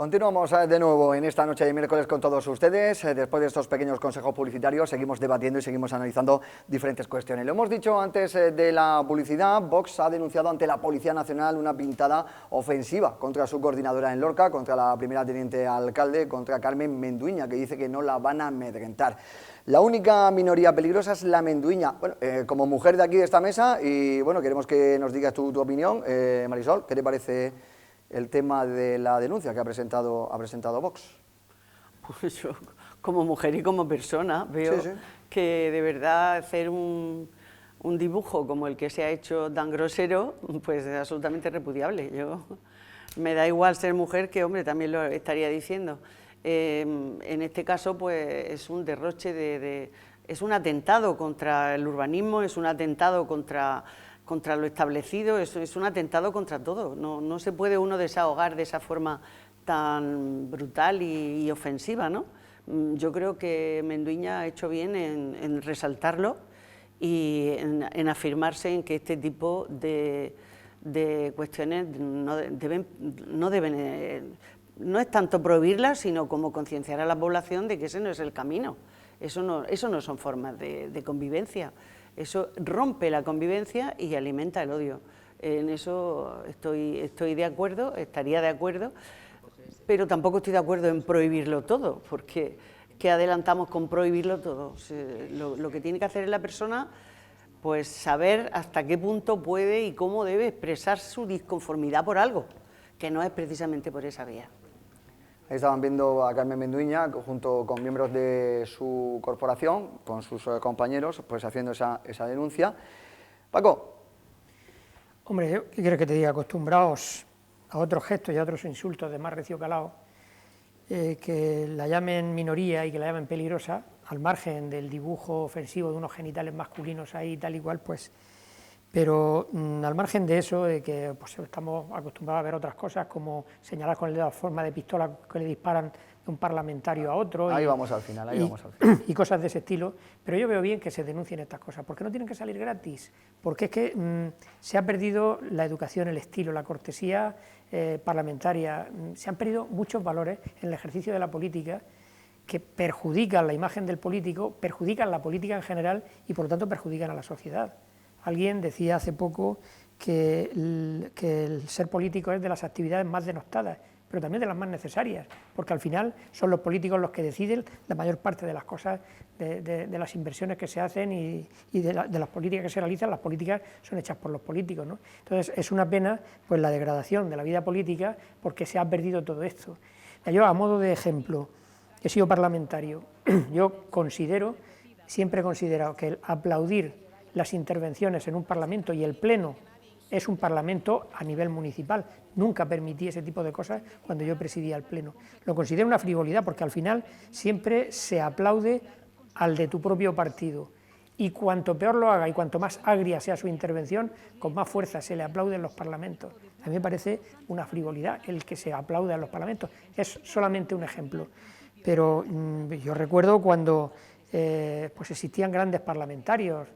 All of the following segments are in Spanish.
Continuamos de nuevo en esta noche de miércoles con todos ustedes. Después de estos pequeños consejos publicitarios seguimos debatiendo y seguimos analizando diferentes cuestiones. Lo hemos dicho antes de la publicidad, Vox ha denunciado ante la Policía Nacional una pintada ofensiva contra su coordinadora en Lorca, contra la primera teniente alcalde, contra Carmen Menduiña, que dice que no la van a amedrentar. La única minoría peligrosa es la menduiña. Bueno, como mujer de aquí de esta mesa, y bueno, queremos que nos digas tu opinión, Marisol, ¿qué te parece el tema de la denuncia que ha presentado Vox? Pues yo, como mujer y como persona, veo que de verdad hacer un dibujo como el que se ha hecho tan grosero, pues es absolutamente repudiable. Me da igual ser mujer que hombre, también lo estaría diciendo. En este caso, pues es un derroche es un atentado contra el urbanismo, es un atentado contra lo establecido, es un atentado contra todo. No se puede uno desahogar de esa forma tan brutal y ofensiva, ¿no? Yo creo que Menduiña ha hecho bien en resaltarlo y en afirmarse en que este tipo de cuestiones no es tanto prohibirlas, sino como concienciar a la población de que ese no es el camino. Eso no son formas de convivencia. Eso rompe la convivencia y alimenta el odio. En eso estoy de acuerdo, estaría de acuerdo, pero tampoco estoy de acuerdo en prohibirlo todo, porque ¿qué adelantamos con prohibirlo todo? Lo que tiene que hacer es la persona, pues saber hasta qué punto puede y cómo debe expresar su disconformidad por algo, que no es precisamente por esa vía. Ahí estaban viendo a Carmen Menduiña junto con miembros de su corporación, con sus compañeros, pues haciendo esa denuncia. Paco. Hombre, yo qué quiero que te diga, acostumbrados a otros gestos y a otros insultos de más recio calado, que la llamen minoría y que la llamen peligrosa, al margen del dibujo ofensivo de unos genitales masculinos ahí tal y cual, pues... Pero al margen de eso, de que pues, estamos acostumbrados a ver otras cosas, como señalar con el dedo a forma de pistola que le disparan de un parlamentario a otro. Ahí vamos al final. Y cosas de ese estilo. Pero yo veo bien que se denuncien estas cosas, porque no tienen que salir gratis, porque es que se ha perdido la educación, el estilo, la cortesía parlamentaria, se han perdido muchos valores en el ejercicio de la política que perjudican la imagen del político, perjudican la política en general y por lo tanto perjudican a la sociedad. Alguien decía hace poco que el ser político es de las actividades más denostadas, pero también de las más necesarias, porque al final son los políticos los que deciden la mayor parte de las cosas, de las inversiones que se hacen y de las políticas que se realizan. Las políticas son hechas por los políticos, ¿no? Entonces es una pena pues la degradación de la vida política porque se ha perdido todo esto. Yo, a modo de ejemplo, he sido parlamentario, yo siempre he considerado que el aplaudir las intervenciones en un parlamento, y el pleno es un parlamento a nivel municipal, nunca permití ese tipo de cosas cuando yo presidía el pleno. Lo considero una frivolidad porque al final siempre se aplaude al de tu propio partido y cuanto peor lo haga y cuanto más agria sea su intervención, con más fuerza se le aplaude en los parlamentos. A mí me parece una frivolidad el que se aplaude en los parlamentos, es solamente un ejemplo. Pero yo recuerdo cuando pues existían grandes parlamentarios,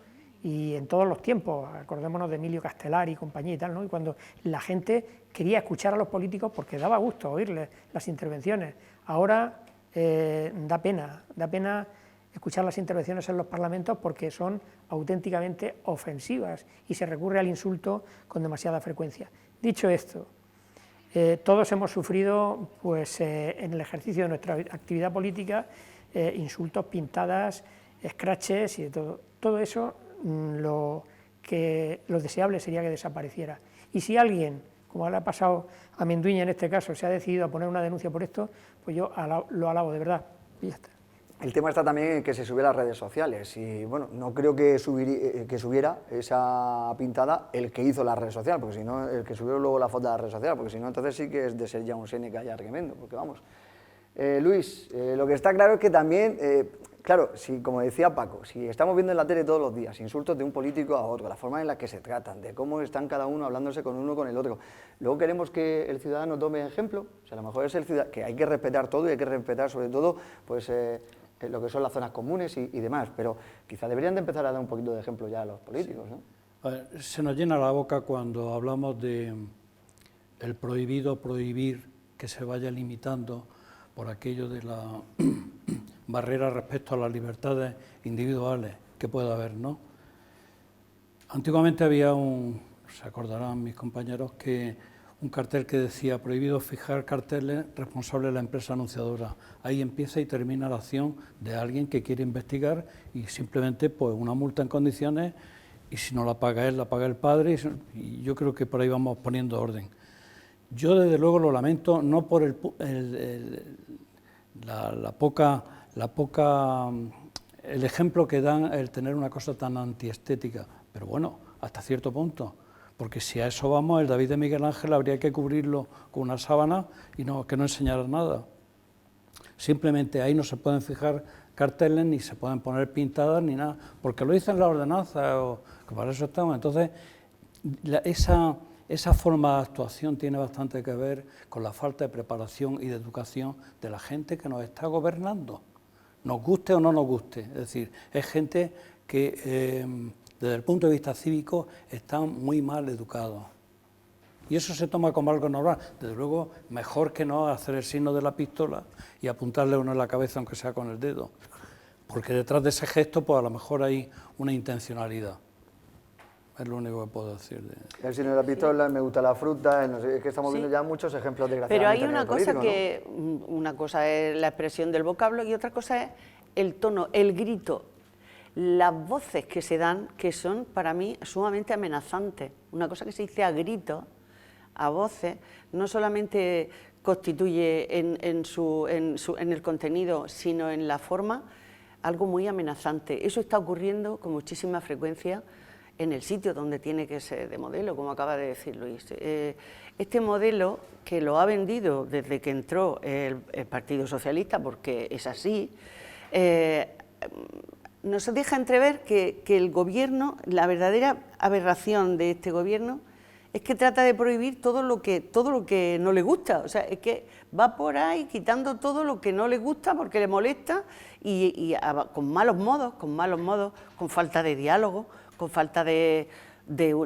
y en todos los tiempos, acordémonos de Emilio Castelar y compañía y tal, ¿no? Y cuando la gente quería escuchar a los políticos porque daba gusto oírles las intervenciones. Ahora da pena escuchar las intervenciones en los parlamentos porque son auténticamente ofensivas y se recurre al insulto con demasiada frecuencia. Dicho esto, todos hemos sufrido pues, en el ejercicio de nuestra actividad política insultos, pintadas, escraches y de todo. Todo eso lo deseable sería que desapareciera. Y si alguien, como le ha pasado a Menduiña en este caso, se ha decidido a poner una denuncia por esto, pues yo lo alabo de verdad, y ya está. El tema está también en que se subiera a las redes sociales y bueno, no creo que subiera esa pintada el que hizo la red social, porque si no, el que subió luego la foto de la red social, porque si no, entonces sí que es de ser ya un Séneca ya tremendo, porque vamos. Luis, lo que está claro es que también... Claro, si, como decía Paco, si estamos viendo en la tele todos los días insultos de un político a otro, la forma en la que se tratan, de cómo están cada uno hablándose con uno con el otro, luego queremos que el ciudadano tome ejemplo, o sea, a lo mejor es el ciudadano, que hay que respetar todo y hay que respetar sobre todo pues, lo que son las zonas comunes y demás, pero quizá deberían de empezar a dar un poquito de ejemplo ya a los políticos, ¿no? A ver, se nos llena la boca cuando hablamos de el prohibido prohibir que se vaya limitando por aquello de la barrera respecto a las libertades individuales que pueda haber, ¿no? Antiguamente había se acordarán mis compañeros, que un cartel que decía: prohibido fijar carteles, responsable de la empresa anunciadora. Ahí empieza y termina la acción de alguien que quiere investigar, y simplemente pues una multa en condiciones, y si no la paga él, la paga el padre, y yo creo que por ahí vamos poniendo orden. Yo desde luego lo lamento, no por el ejemplo que dan el tener una cosa tan antiestética, pero bueno, hasta cierto punto, porque si a eso vamos, el David de Miguel Ángel habría que cubrirlo con una sábana y que no enseñara nada. Simplemente ahí no se pueden fijar carteles, ni se pueden poner pintadas, ni nada, porque lo dicen las ordenanzas, o que para eso estamos. Entonces, esa forma de actuación tiene bastante que ver con la falta de preparación y de educación de la gente que nos está gobernando, nos guste o no nos guste. Es decir, es gente que desde el punto de vista cívico están muy mal educados. Y eso se toma como algo normal. Desde luego, mejor que no hacer el signo de la pistola y apuntarle a uno en la cabeza, aunque sea con el dedo. Porque detrás de ese gesto, pues a lo mejor hay una intencionalidad. Es lo único que puedo decir. El signo de la pistola, me gusta la fruta, no sé, es que estamos viendo ya muchos ejemplos de Pero hay una cosa que, una cosa es la expresión del vocablo y otra cosa es el tono, el grito, las voces que se dan, que son para mí sumamente amenazantes. Una cosa que se dice a gritos, a voces, no solamente constituye en el contenido, sino en la forma, algo muy amenazante. Eso está ocurriendo con muchísima frecuencia en el sitio donde tiene que ser de modelo, como acaba de decir Luis. Este modelo, que lo ha vendido desde que entró el Partido Socialista, porque es así, nos deja entrever que el gobierno, la verdadera aberración de este gobierno, es que trata de prohibir todo lo que no le gusta. O sea, es que va por ahí quitando todo lo que no le gusta porque le molesta y con malos modos, con falta de diálogo, con falta de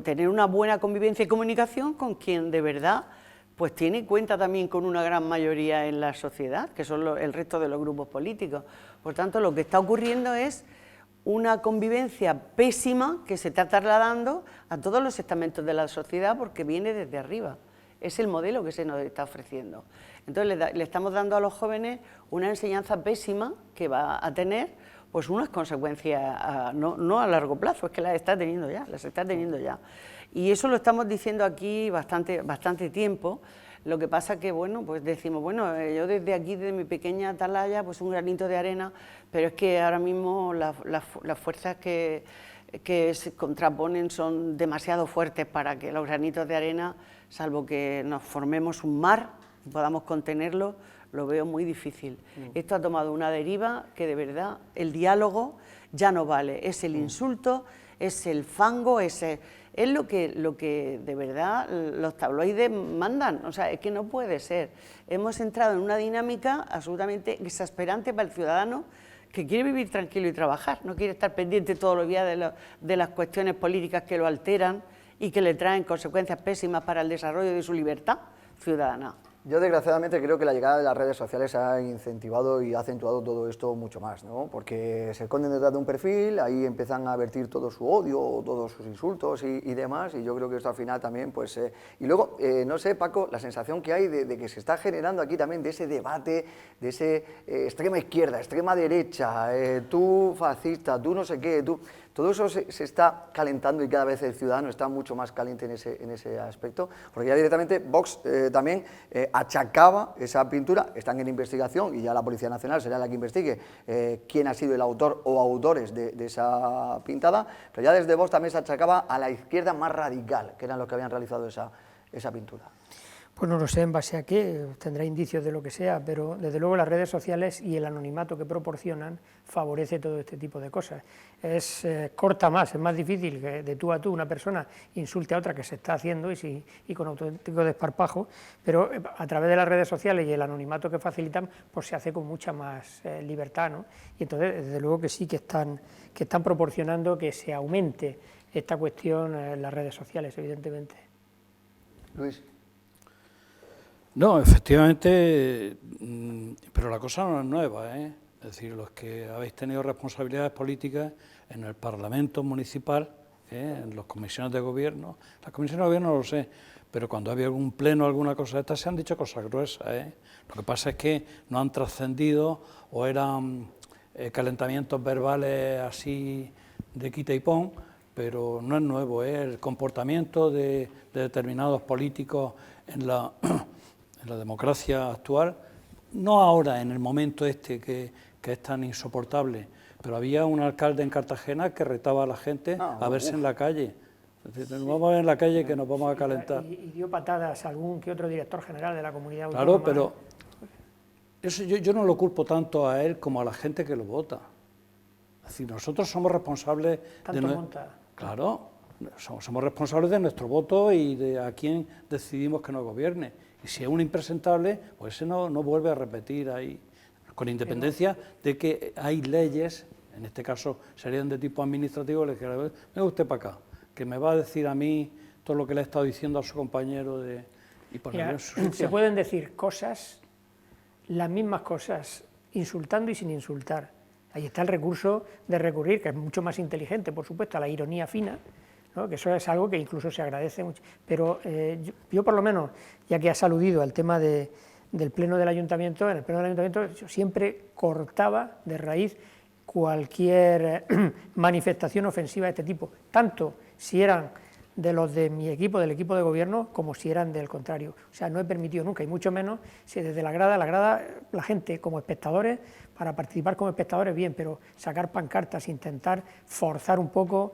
tener una buena convivencia y comunicación con quien de verdad pues tiene cuenta también con una gran mayoría en la sociedad, que son el resto de los grupos políticos. Por tanto, lo que está ocurriendo es una convivencia pésima que se está trasladando a todos los estamentos de la sociedad porque viene desde arriba. Es el modelo que se nos está ofreciendo. Entonces le estamos dando a los jóvenes una enseñanza pésima que va a tener pues unas consecuencias no a largo plazo, es que las está teniendo ya, Y eso lo estamos diciendo aquí bastante tiempo. Lo que pasa que, bueno, pues decimos, bueno, yo desde aquí, desde mi pequeña atalaya, pues un granito de arena, pero es que ahora mismo las fuerzas que se contraponen son demasiado fuertes para que los granitos de arena, salvo que nos formemos un mar y podamos contenerlo, lo veo muy difícil. Esto ha tomado una deriva que de verdad el diálogo ya no vale, es el insulto, es el fango, es lo que de verdad los tabloides mandan. O sea, es que no puede ser. Hemos entrado en una dinámica absolutamente exasperante para el ciudadano que quiere vivir tranquilo y trabajar, no quiere estar pendiente todos los días de las cuestiones políticas que lo alteran y que le traen consecuencias pésimas para el desarrollo de su libertad ciudadana. Yo desgraciadamente creo que la llegada de las redes sociales ha incentivado y ha acentuado todo esto mucho más, ¿no? Porque se esconden detrás de un perfil, ahí empiezan a vertir todo su odio, todos sus insultos y demás, y yo creo que esto al final también, pues... y luego, no sé, Paco, la sensación que hay de que se está generando aquí también de ese debate, de ese extrema izquierda, extrema derecha, tú fascista, tú no sé qué, tú... Todo eso se está calentando y cada vez el ciudadano está mucho más caliente en ese aspecto, porque ya directamente Vox también achacaba esa pintura, están en investigación y ya la Policía Nacional será la que investigue quién ha sido el autor o autores de esa pintada, pero ya desde Vox también se achacaba a la izquierda más radical, que eran los que habían realizado esa pintura. Pues no lo sé en base a qué, tendrá indicios de lo que sea, pero desde luego las redes sociales y el anonimato que proporcionan favorece todo este tipo de cosas. Corta más, es más difícil que de tú a tú una persona insulte a otra, que se está haciendo y con auténtico desparpajo, pero a través de las redes sociales y el anonimato que facilitan, pues se hace con mucha más libertad, ¿no? Y entonces desde luego que sí que están proporcionando que se aumente esta cuestión en las redes sociales, evidentemente. Luis. No, efectivamente, pero la cosa no es nueva, ¿eh? Es decir, los que habéis tenido responsabilidades políticas en el Parlamento municipal, en las comisiones de gobierno, las comisiones de gobierno no lo sé, pero cuando había algún pleno, alguna cosa de estas, se han dicho cosas gruesas, ¿eh? Lo que pasa es que no han trascendido o eran calentamientos verbales así de quita y pon, pero no es nuevo, ¿eh? El comportamiento de determinados políticos en la democracia actual, no ahora en el momento este que es tan insoportable, pero había un alcalde en Cartagena que retaba a la gente a verse en la calle. Es decir, nos vamos a ver en la calle que nos vamos a calentar. Y dio patadas a algún que otro director general de la comunidad autónoma. Claro, pero eso yo no lo culpo tanto a él como a la gente que lo vota. Es decir, nosotros somos responsables Claro, somos responsables de nuestro voto y de a quién decidimos que nos gobierne. Y si es un impresentable, pues ese no vuelve a repetir ahí, con independencia de que hay leyes, en este caso serían de tipo administrativo, le dijera, venga usted para acá, que me va a decir a mí todo lo que le he estado diciendo a su compañero y ponerlo en su sitio. Se pueden decir cosas, las mismas cosas, insultando y sin insultar. Ahí está el recurso de recurrir, que es mucho más inteligente, por supuesto, a la ironía fina, ¿no? Que eso es algo que incluso se agradece mucho. Pero yo por lo menos, ya que has aludido al tema del Pleno del Ayuntamiento, en el Pleno del Ayuntamiento yo siempre cortaba de raíz cualquier manifestación ofensiva de este tipo, tanto si eran de los de mi equipo, del equipo de gobierno, como si eran del contrario. O sea, no he permitido nunca, y mucho menos si desde la grada, la gente como espectadores, para participar como espectadores bien, pero sacar pancartas, intentar forzar un poco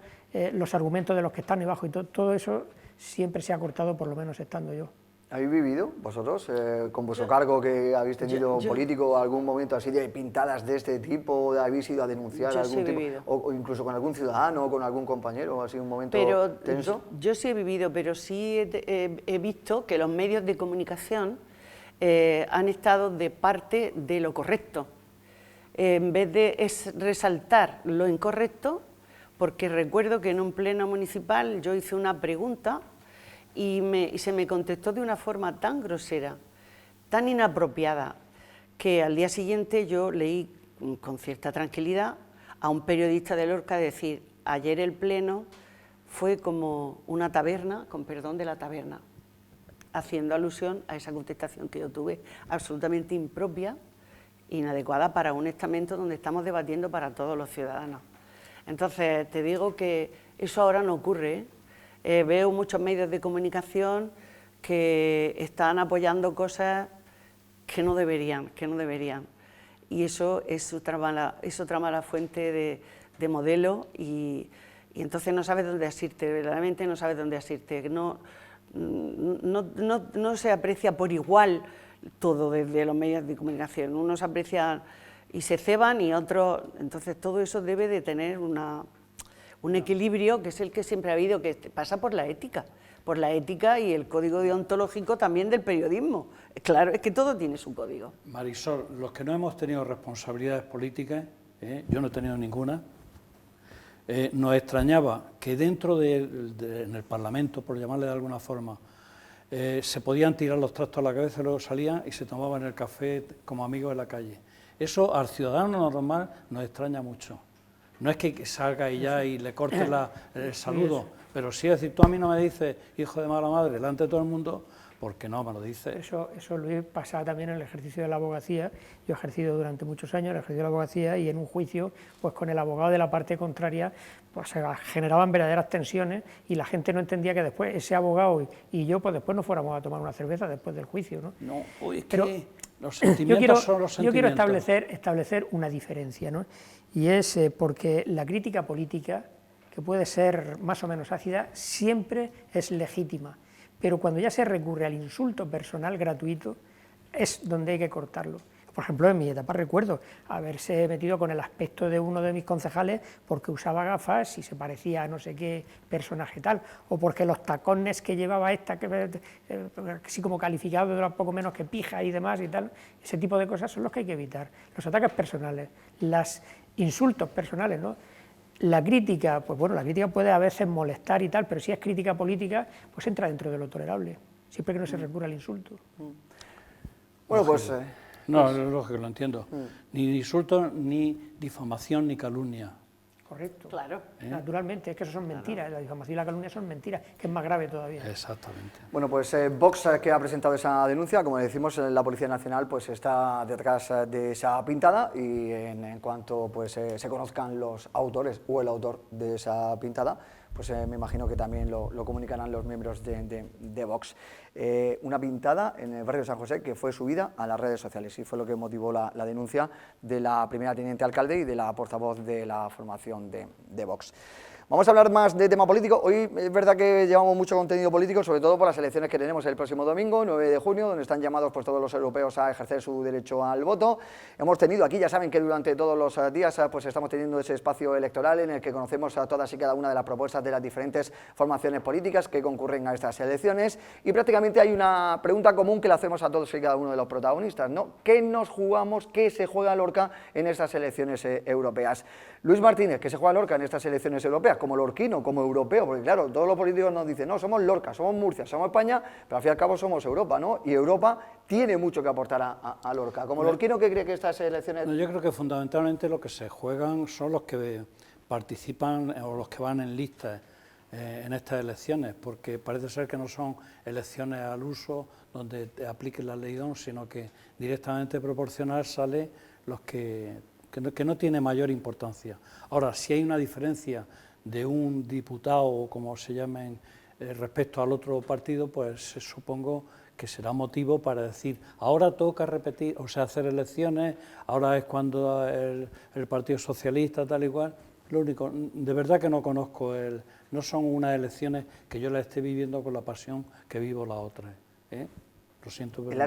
los argumentos de los que están debajo, y todo eso siempre se ha cortado, por lo menos estando yo. ¿Habéis vivido vosotros, con vuestro cargo que habéis tenido político, algún momento así de pintadas de este tipo, habéis ido a denunciar algún tipo, o incluso con algún ciudadano o con algún compañero, así un momento tenso? Yo sí he vivido, pero sí he visto que los medios de comunicación han estado de parte de lo correcto, en vez de resaltar lo incorrecto, porque recuerdo que en un pleno municipal yo hice una pregunta y se me contestó de una forma tan grosera, tan inapropiada, que al día siguiente yo leí con cierta tranquilidad a un periodista de Lorca decir: ayer el pleno fue como una taberna, con perdón de la taberna, haciendo alusión a esa contestación que yo tuve, absolutamente impropia, inadecuada para un estamento donde estamos debatiendo para todos los ciudadanos. Entonces, te digo que eso ahora no ocurre, ¿eh? Veo muchos medios de comunicación que están apoyando cosas que no deberían. Y eso es otra mala fuente de modelo, y entonces no sabes dónde asirte, verdaderamente no sabes dónde asirte. No se aprecia por igual todo desde los medios de comunicación. Unos aprecian y se ceban y otros. Entonces todo eso debe de tener un equilibrio, que es el que siempre ha habido, que pasa por la ética y el código deontológico también del periodismo. Claro, es que todo tiene su código. Marisol, los que no hemos tenido responsabilidades políticas, yo no he tenido ninguna, nos extrañaba que dentro en el Parlamento, por llamarle de alguna forma, se podían tirar los trastos a la cabeza, luego salían y se tomaban el café como amigos en la calle. Eso al ciudadano normal nos extraña mucho. No es que salga y ya y le corte el saludo, pero sí, es decir, tú a mí no me dices hijo de mala madre delante de todo el mundo, porque no me lo dices. Eso lo he pasado también en el ejercicio de la abogacía. Yo he ejercido durante muchos años el ejercicio de la abogacía, y en un juicio, pues con el abogado de la parte contraria, pues se generaban verdaderas tensiones, y la gente no entendía que después ese abogado y yo, pues después nos fuéramos a tomar una cerveza después del juicio, ¿no? No, es que los sentimientos son los sentimientos. Yo quiero establecer una diferencia, ¿no? Y es porque la crítica política, que puede ser más o menos ácida, siempre es legítima, pero cuando ya se recurre al insulto personal gratuito es donde hay que cortarlo. Por ejemplo, en mi etapa recuerdo haberse metido con el aspecto de uno de mis concejales porque usaba gafas y se parecía a no sé qué personaje tal, o porque los tacones que llevaba así como calificado de poco menos que pija y demás y tal. Ese tipo de cosas son los que hay que evitar. Los ataques personales, los insultos personales, ¿no? La crítica, pues bueno, la crítica puede a veces molestar y tal, pero si es crítica política, pues entra dentro de lo tolerable, siempre que no se recurra al insulto. Bueno, pues... no, es lógico, lo entiendo. Ni insulto, ni difamación, ni calumnia. Correcto. Claro. Naturalmente, es que eso son mentiras, la difamación y la calumnia son mentiras, que es más grave todavía. Exactamente. Bueno, pues Vox, que ha presentado esa denuncia, como decimos, la Policía Nacional pues está detrás de esa pintada, y en cuanto pues se conozcan los autores o el autor de esa pintada, pues me imagino que también lo comunicarán los miembros de Vox. Una pintada en el barrio de San José que fue subida a las redes sociales, y fue lo que motivó la denuncia de la primera teniente alcalde y de la portavoz de la formación de Vox. Vamos a hablar más de tema político. Hoy es verdad que llevamos mucho contenido político, sobre todo por las elecciones que tenemos el próximo domingo, 9 de junio, donde están llamados pues, todos los europeos a ejercer su derecho al voto. Hemos tenido aquí, ya saben que durante todos los días pues estamos teniendo ese espacio electoral en el que conocemos a todas y cada una de las propuestas de las diferentes formaciones políticas que concurren a estas elecciones, y prácticamente hay una pregunta común que le hacemos a todos y cada uno de los protagonistas, ¿no? ¿Qué nos jugamos, qué se juega Lorca en estas elecciones europeas? Luis Martínez, ¿qué se juega Lorca en estas elecciones europeas? Como lorquino, como europeo, porque claro, todos los políticos nos dicen, no, somos Lorca, somos Murcia, somos España, pero al fin y al cabo somos Europa, ¿no? Y Europa tiene mucho que aportar a Lorca. Como lorquino, ¿qué cree que estas elecciones...? No, yo creo que fundamentalmente lo que se juegan son los que participan o los que van en listas en estas elecciones, porque parece ser que no son elecciones al uso donde te apliquen la ley DON, sino que directamente proporcional sale los que no tiene mayor importancia. Ahora, si hay una diferencia de un diputado, o como se llamen, respecto al otro partido, pues supongo que será motivo para decir, ahora toca repetir, o sea, hacer elecciones, ahora es cuando el Partido Socialista, tal y cual. Lo único, de verdad que no conozco, no son unas elecciones que yo las esté viviendo con la pasión que vivo las otras, ¿eh? Lo siento, pero... Es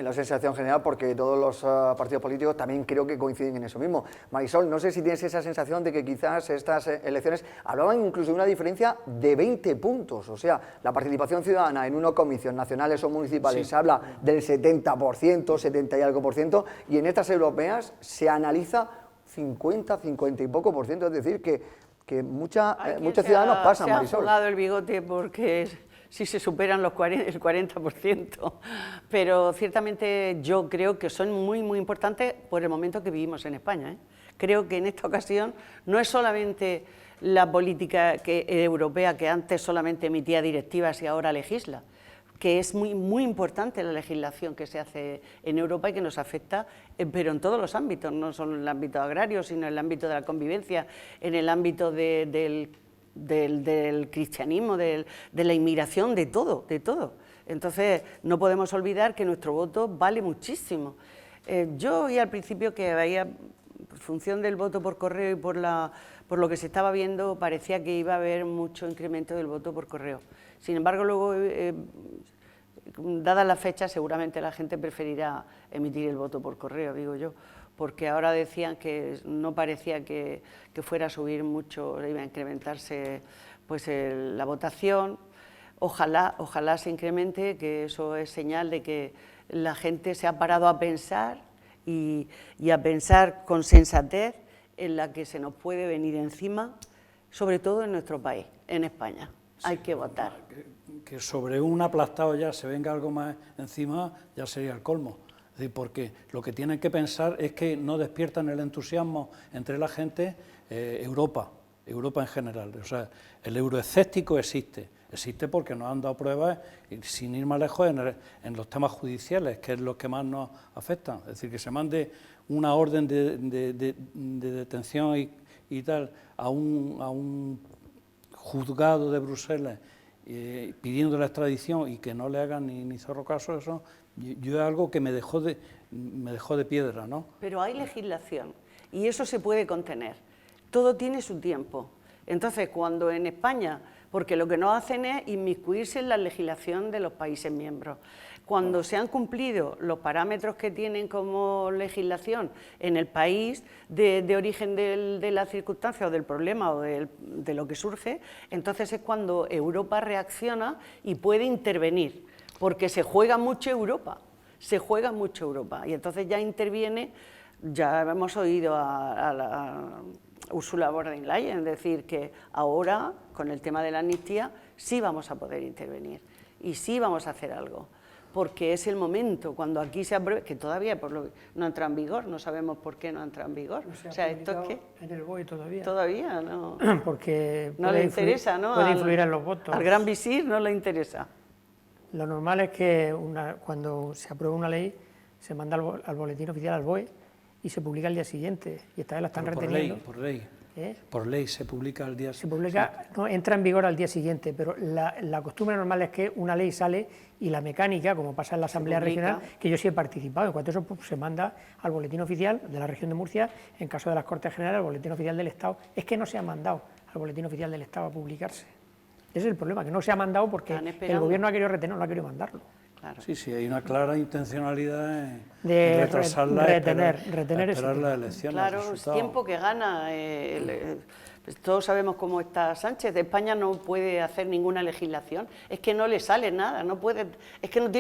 la sensación general, porque todos los partidos políticos también creo que coinciden en eso mismo. Marisol, no sé si tienes esa sensación de que quizás estas elecciones hablaban incluso de una diferencia de 20 puntos, o sea, la participación ciudadana en unos comicios nacionales o municipales sí, se habla del 70%, 70 y algo por ciento, y en estas europeas se analiza 50 y poco por ciento, es decir, que muchos ciudadanos pasan, Marisol. Se ha jugado el bigote porque si se superan el 40%, pero ciertamente yo creo que son muy, muy importantes por el momento que vivimos en España, ¿eh? Creo que en esta ocasión no es solamente la política europea, que antes solamente emitía directivas y ahora legisla, que es muy, muy importante la legislación que se hace en Europa y que nos afecta, pero en todos los ámbitos, no solo en el ámbito agrario, sino en el ámbito de la convivencia, en el ámbito del cristianismo, de la inmigración, de todo, de todo. Entonces, no podemos olvidar que nuestro voto vale muchísimo. Yo oí al principio que había, en función del voto por correo y por lo que se estaba viendo, parecía que iba a haber mucho incremento del voto por correo. Sin embargo, luego, dadas las fechas, seguramente la gente preferirá emitir el voto por correo, digo yo, porque ahora decían que no parecía que fuera a subir mucho, iba a incrementarse pues, la votación. Ojalá se incremente, que eso es señal de que la gente se ha parado a pensar y a pensar con sensatez en la que se nos puede venir encima, sobre todo en nuestro país, en España. Hay que votar. Que sobre un aplastado ya se venga algo más encima, ya sería el colmo. Es decir, porque lo que tienen que pensar es que no despiertan el entusiasmo entre la gente Europa en general. O sea, el euroescéptico existe porque nos han dado pruebas, sin ir más lejos, en los temas judiciales, que es lo que más nos afectan. Es decir, que se mande una orden de detención y tal a un juzgado de Bruselas pidiendo la extradición y que no le hagan ni zorro caso, eso yo es algo que me dejó de piedra, ¿no? Pero hay legislación y eso se puede contener. Todo tiene su tiempo. Entonces, cuando en España, porque lo que no hacen es inmiscuirse en la legislación de los países miembros, cuando se han cumplido los parámetros que tienen como legislación en el país de origen de la circunstancia o del problema o de lo que surge, entonces es cuando Europa reacciona y puede intervenir, porque se juega mucho Europa, y entonces ya interviene. Ya hemos oído a la Ursula von der Leyen decir que ahora, con el tema de la amnistía, sí vamos a poder intervenir y sí vamos a hacer algo. porque es el momento, cuando aquí se apruebe, que todavía no ha entrado en vigor, no sabemos por qué no ha entrado en vigor. No se ha o sea, esto es publicado que en el BOE todavía. todavía no, Porque no le interesa, ¿no? Puede influir en los votos. Al gran visir no le interesa. Lo normal es que cuando se aprueba una ley se manda al boletín oficial, al BOE, y se publica al día siguiente. Y esta vez la están reteniendo. Por ley se publica al día siguiente. Se publica, no, entra en vigor al día siguiente, pero la costumbre normal es que una ley sale y la mecánica, como pasa en la Asamblea Regional, que yo sí he participado, en cuanto a eso pues, se manda al boletín oficial de la región de Murcia, en caso de las Cortes Generales, al boletín oficial del Estado. Es que no se ha mandado al boletín oficial del Estado a publicarse. Ese es el problema, que no se ha mandado porque el gobierno ha querido retenerlo, no ha querido mandarlo. Claro. Sí, hay una clara intencionalidad en de retrasarla, retener esperar las elecciones. Claro, es tiempo que gana. Pues todos sabemos cómo está Sánchez. España no puede hacer ninguna legislación. Es que no le sale nada. No puede, es que no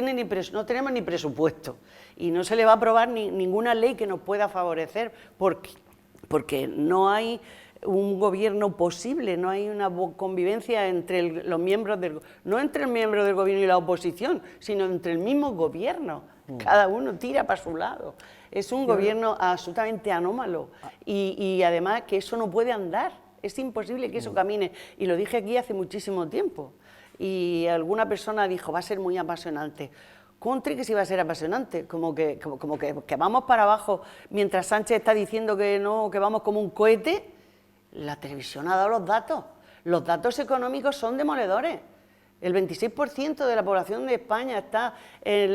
tenemos ni presupuesto y no se le va a aprobar ninguna ley que nos pueda favorecer porque no hay un gobierno posible, no hay una convivencia entre los miembros no entre el miembro del gobierno y la oposición, sino entre el mismo gobierno. Cada uno tira para su lado. Es un gobierno absolutamente anómalo y además que eso no puede andar. Es imposible que eso camine. Y lo dije aquí hace muchísimo tiempo. Y alguna persona dijo, va a ser muy apasionante. Contra que sí va a ser apasionante, como que vamos para abajo mientras Sánchez está diciendo que no, que vamos como un cohete. La televisión ha dado los datos. Los datos económicos son demoledores. El 26% de la población de España está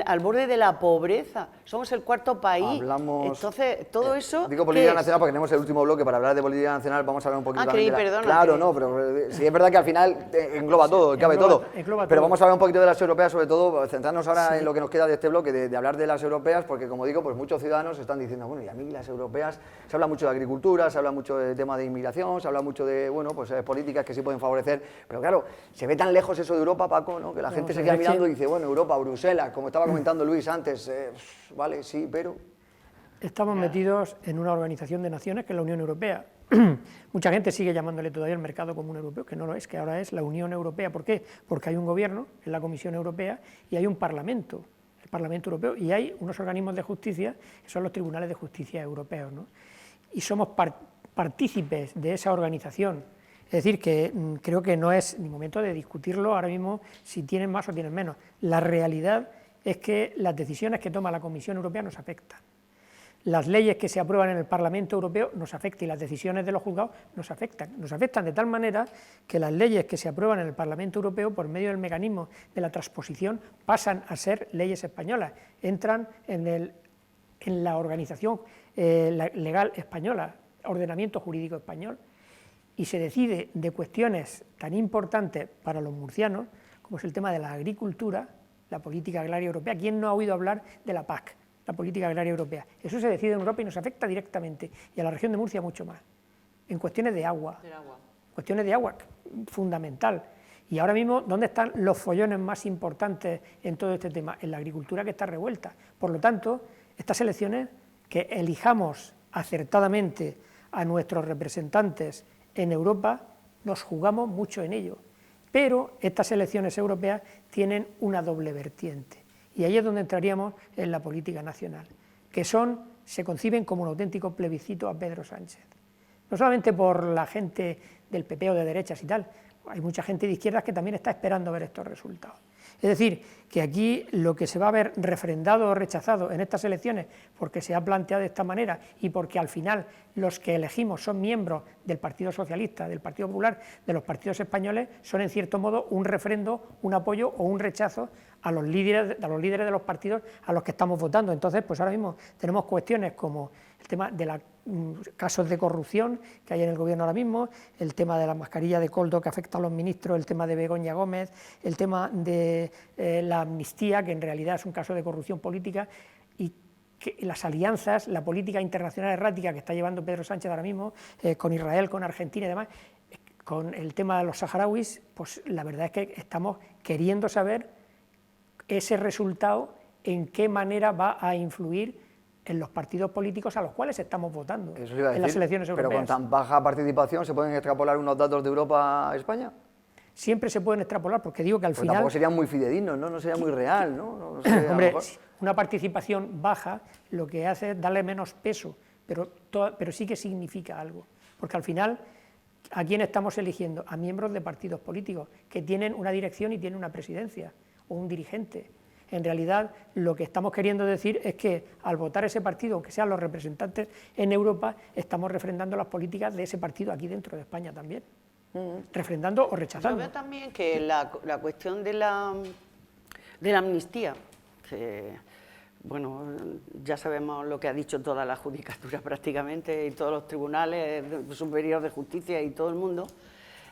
al borde de la pobreza. Somos el cuarto país. Entonces, todo eso... Digo política nacional porque tenemos el último bloque para hablar de política nacional. Vamos a hablar un poquito también perdona. Claro, no, pero sí es verdad que al final engloba todo, cabe todo. Pero vamos a hablar un poquito de las europeas, sobre todo, centrarnos ahora en lo que nos queda de este bloque, de hablar de las europeas, porque como digo, pues muchos ciudadanos están diciendo, bueno, y a mí las europeas, se habla mucho de agricultura, se habla mucho del tema de inmigración, se habla mucho de, bueno, pues políticas que sí pueden favorecer, pero claro, se ve tan lejos eso de Europa, Paco, ¿no? Que la gente se queda mirando y dice, bueno, Europa, Bruselas, como estaba comentando Luis antes, vale, sí, pero... Estamos metidos en una organización de naciones que es la Unión Europea. Mucha gente sigue llamándole todavía el mercado común europeo, que no lo es, que ahora es la Unión Europea. ¿Por qué? Porque hay un gobierno, que es la Comisión Europea, y hay un Parlamento, el Parlamento Europeo, y hay unos organismos de justicia, que son los tribunales de justicia europeos, ¿no? Y somos partícipes de esa organización. Es decir, que creo que no es ni momento de discutirlo ahora mismo si tienen más o tienen menos. La realidad es que las decisiones que toma la Comisión Europea nos afectan. Las leyes que se aprueban en el Parlamento Europeo nos afectan y las decisiones de los juzgados nos afectan. Nos afectan de tal manera que las leyes que se aprueban en el Parlamento Europeo, por medio del mecanismo de la transposición, pasan a ser leyes españolas, entran en la organización legal española, ordenamiento jurídico español, y se decide de cuestiones tan importantes para los murcianos como es el tema de la agricultura, la política agraria europea. ¿Quién no ha oído hablar de la PAC, la política agraria europea? Eso se decide en Europa y nos afecta directamente, y a la región de Murcia mucho más, en cuestiones de agua, cuestiones de agua, fundamental. Y ahora mismo, ¿dónde están los follones más importantes en todo este tema? En la agricultura, que está revuelta. Por lo tanto, estas elecciones, que elijamos acertadamente a nuestros representantes en Europa, nos jugamos mucho en ello, pero estas elecciones europeas tienen una doble vertiente, y ahí es donde entraríamos en la política nacional, que se conciben como un auténtico plebiscito a Pedro Sánchez, no solamente por la gente del PP o de derechas y tal, hay mucha gente de izquierdas que también está esperando ver estos resultados. Es decir, que aquí lo que se va a ver refrendado o rechazado en estas elecciones, porque se ha planteado de esta manera y porque al final los que elegimos son miembros del Partido Socialista, del Partido Popular, de los partidos españoles, son en cierto modo un refrendo, un apoyo o un rechazo a los líderes de los partidos a los que estamos votando. Entonces, pues ahora mismo tenemos cuestiones como el tema de los casos de corrupción que hay en el gobierno ahora mismo, el tema de la mascarilla de Koldo que afecta a los ministros, el tema de Begoña Gómez, el tema de la amnistía, que en realidad es un caso de corrupción política, y que las alianzas, la política internacional errática que está llevando Pedro Sánchez ahora mismo, con Israel, con Argentina y demás, con el tema de los saharauis, pues la verdad es que estamos queriendo saber ese resultado, en qué manera va a influir en los partidos políticos a los cuales estamos votando en las elecciones europeas. Pero con tan baja participación, ¿se pueden extrapolar unos datos de Europa a España? siempre se pueden extrapolar, porque digo que al Pero final... tampoco sería muy fidedigno, ¿no? No sería muy real, ¿no? No sería, Hombre, una participación baja lo que hace es darle menos peso, pero sí que significa algo, porque al final, ¿a quién estamos eligiendo? A miembros de partidos políticos, que tienen una dirección y tienen una presidencia, o un dirigente. En realidad, lo que estamos queriendo decir es que al votar ese partido, aunque sean los representantes en Europa, estamos refrendando las políticas de ese partido aquí dentro de España también, refrendando o rechazando. Yo veo también que la cuestión de la amnistía, que, bueno, ya sabemos lo que ha dicho toda la judicatura prácticamente, y todos los tribunales superiores de justicia y todo el mundo,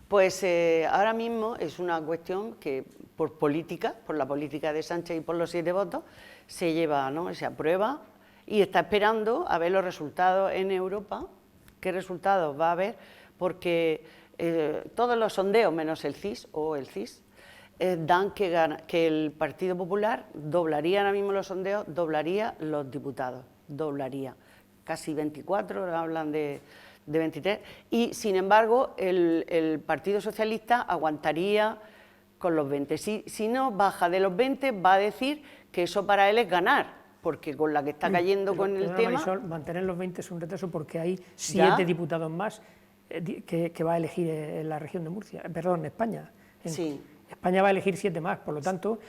pues ahora mismo es una cuestión que por política, por la política de Sánchez y por los 7 votos, se lleva, ¿no? Se aprueba y está esperando a ver los resultados en Europa, qué resultados va a haber, porque todos los sondeos, menos el CIS o el CIS, dan que el Partido Popular doblaría, ahora mismo los sondeos, doblaría los diputados, doblaría. Casi 24, hablan de 23, y sin embargo el Partido Socialista aguantaría con los 20. Si no baja de los 20, va a decir que eso para él es ganar, porque con la que está cayendo con el tema... Marisol, mantener los 20 es un retraso porque hay 7 diputados más que va a elegir en la región de Murcia, perdón, en España. Sí. España va a elegir 7 más, por lo tanto,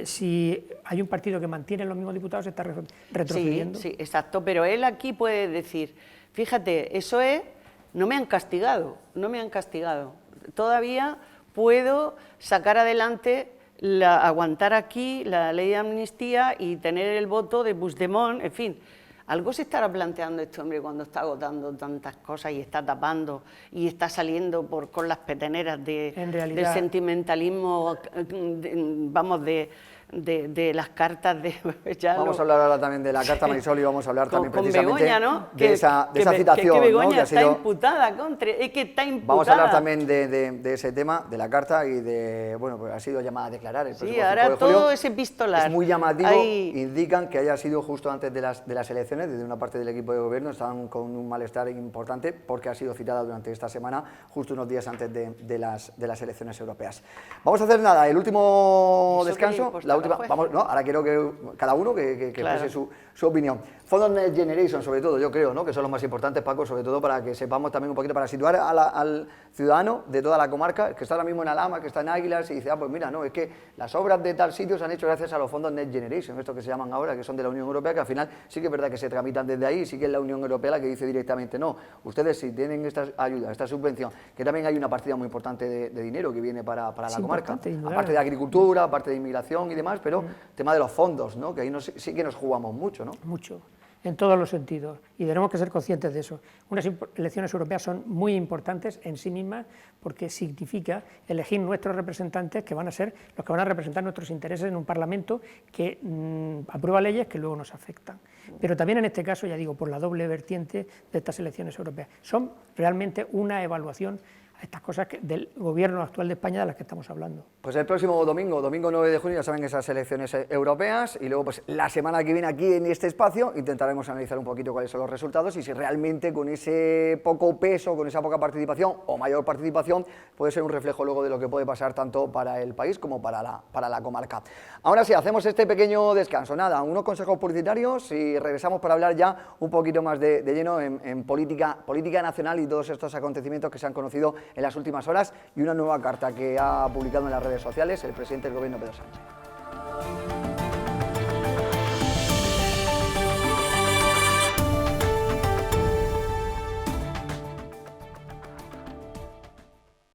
si hay un partido que mantiene los mismos diputados, se está retrocediendo. Sí, exacto, pero él aquí puede decir, fíjate, eso es, no me han castigado, todavía puedo sacar adelante, aguantar aquí la ley de amnistía y tener el voto de Puigdemont, en fin. Algo se estará planteando este hombre cuando está agotando tantas cosas y está tapando y está saliendo con las peteneras del sentimentalismo, vamos, de las cartas de... Vamos a hablar ahora también de la carta, Marisol, y vamos a hablar también precisamente Begoña, ¿no? de esa citación. Que Begoña ¿no? está imputada, es que está imputada. Vamos a hablar también de ese tema, de la carta y de, bueno, pues ha sido llamada a declarar el próximo 5 de julio. Todo ese epistolar. Es muy llamativo, indican que haya sido justo antes de las elecciones, desde una parte del equipo de gobierno, estaban con un malestar importante porque ha sido citada durante esta semana, justo unos días antes de las elecciones europeas. Vamos a hacer nada, el último descanso, vamos, no, ahora quiero que cada uno que claro, exprese su opinión. Fondos Next Generation, sobre todo, yo creo, ¿no? Que son los más importantes, Paco, sobre todo para que sepamos también un poquito, para situar al ciudadano de toda la comarca, que está ahora mismo en Alhama, que está en Águilas, y dice, pues mira, no, es que las obras de tal sitio se han hecho gracias a los fondos Next Generation, estos que se llaman ahora, que son de la Unión Europea, que al final sí que es verdad que se tramitan desde ahí, sí que es la Unión Europea la que dice directamente, no, ustedes si tienen esta ayuda, esta subvención, que también hay una partida muy importante de dinero que viene para la comarca, aparte de agricultura, aparte de inmigración y demás, pero tema de los fondos, ¿no? Que ahí sí que nos jugamos mucho, ¿no? Mucho, en todos los sentidos, y tenemos que ser conscientes de eso. Unas elecciones europeas son muy importantes en sí mismas porque significa elegir nuestros representantes que van a ser los que van a representar nuestros intereses en un Parlamento que aprueba leyes que luego nos afectan. Pero también en este caso, ya digo, por la doble vertiente de estas elecciones europeas. Son realmente una evaluación a estas cosas del gobierno actual de España de las que estamos hablando. Pues el próximo domingo 9 de junio, ya saben, esas elecciones europeas, y luego pues la semana que viene aquí en este espacio intentaremos analizar un poquito cuáles son los resultados y si realmente con ese poco peso, con esa poca participación o mayor participación puede ser un reflejo luego de lo que puede pasar tanto para el país como para la comarca. Ahora sí, hacemos este pequeño descanso, nada, unos consejos publicitarios y regresamos para hablar ya un poquito más de lleno en política nacional y todos estos acontecimientos que se han conocido en las últimas horas y una nueva carta que ha publicado en las redes sociales el presidente del Gobierno, Pedro Sánchez.